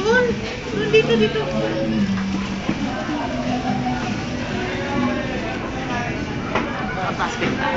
Doon! Dito, dito. Papaspin ka.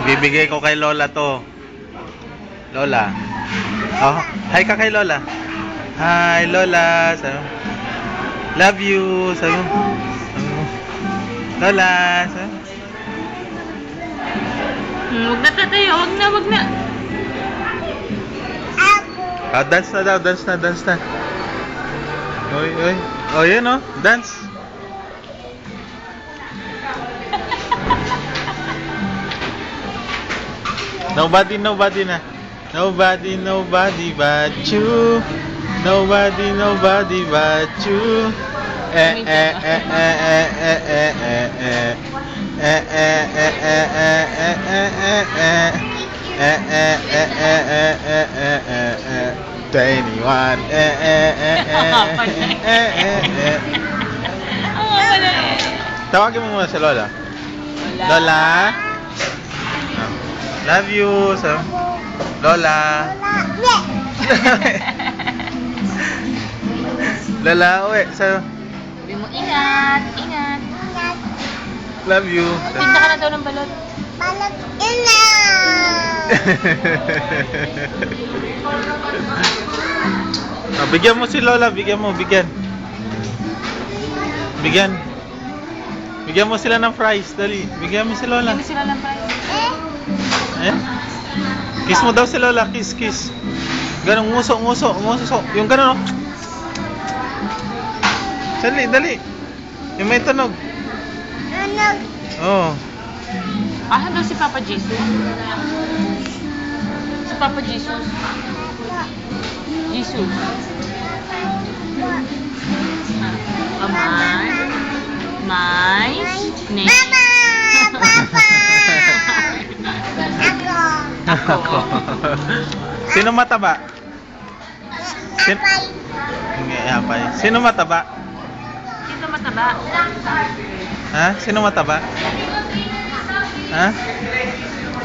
Bibigay ko kay Lola to. Lola. Oh, hi ka kay Lola. Hi Lola. Sabi mo. Love you. Sabi mo. Lola. Sabi mo. Huwag na tatayo, huwag na, huwag na. Ah, dance na daw, dance na, dance na. Oy, oy. Oh, yun oh, dance. Nobody na. Nobody but you. Nobody but you. Anyone. Tawagin mo muna si Lola. Lola. Love you. So, Lola. Lola, uwi. So, Sabi mo, ingat, ingat. love you. So, Pinta ka na daw ng balot. Bigyan mo si Lola, bigyan mo, bigyan. Bigyan mo sila ng fries, dali. Bigyan mo si Lola. Hindi mo sila ng price. Ayan. Kiss mo daw si Lola, kiss. Ganun, nguso. Yung ganun, oh. Dali. Yung may tunog. Oo. Asan daw si Papa Jesus? Si Papa Jesus. Jesus. My name. Ako. Sino mataba? Apay. Sino mataba? Sino mataba? Ha? Sino mataba? Ha?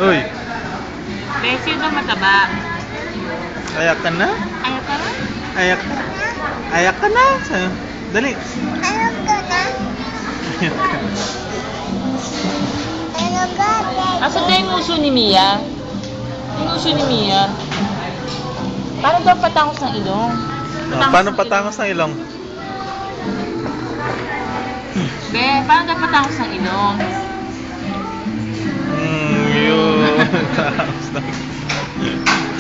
Uy, Be, sino mataba? ayak ka na? Ayaw ka rin? Ayak ka na? Dali. Asan daw yung uso ni Mia? Yung uso ni Mia. Paano daw patangos ng ilong? Paano patangos ng ilong? Be, paano daw patangos ng ilong? Yun. Patangos ng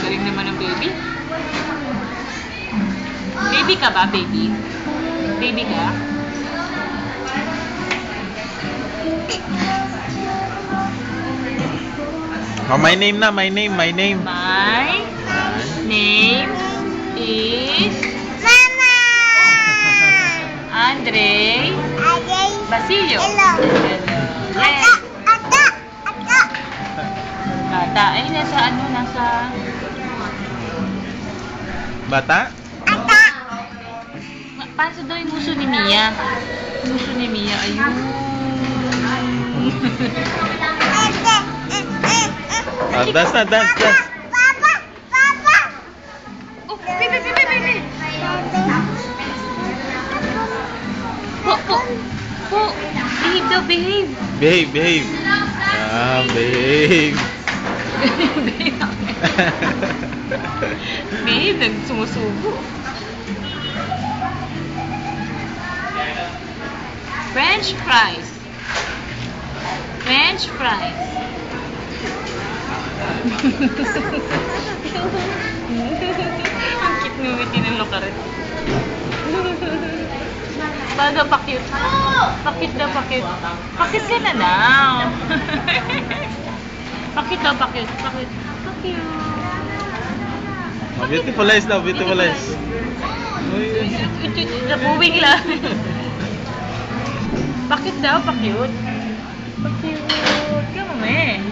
Galing naman ng baby. Baby ka ba, baby? Baby ka? Oh, my name na, my name. My name is Andre Basilio. Yes. Bata. Ay, nasa Bata? Paano daw yung uso ni Mia? Yung uso ni Mia, ayun. Dance na, dance. Oh, baby. Po. Behave daw, behave. Behave. Behave. Behave, nagsumusubo. French fries. Ang cute ng ngiti ng lokaret. Paano daw pa-cute? Pa-cute daw, pa-cute. Pa-cute ka na daw. Pa-cute daw, pa-cute. Pa-cute. Oh, beautiful eyes daw, beautiful eyes. Uy. Nabuwing lang. Pakit daw, pa-cute. Pa-cute. Come eh.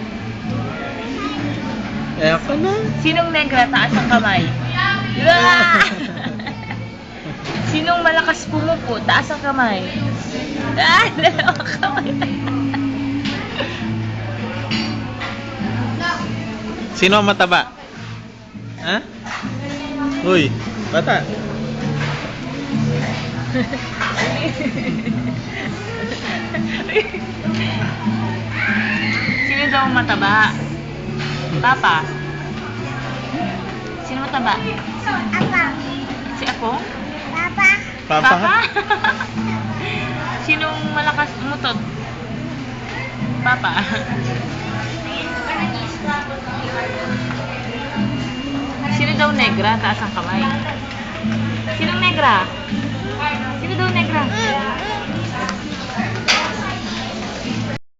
Eh, ako na. Sinong negra, taas ang kamay? Ah! Sinong malakas pumupo, taas ang kamay? Ah, dalawang kamay. Sino ang mataba? Ha? Uy, bata. Sino daw ang mataba? Papa? Sino mataba? Apa. Si Apo? Papa. Papa? Sinong malakas umutot? Papa? Sino daw negra? Taas ang kamay. Sinong negra?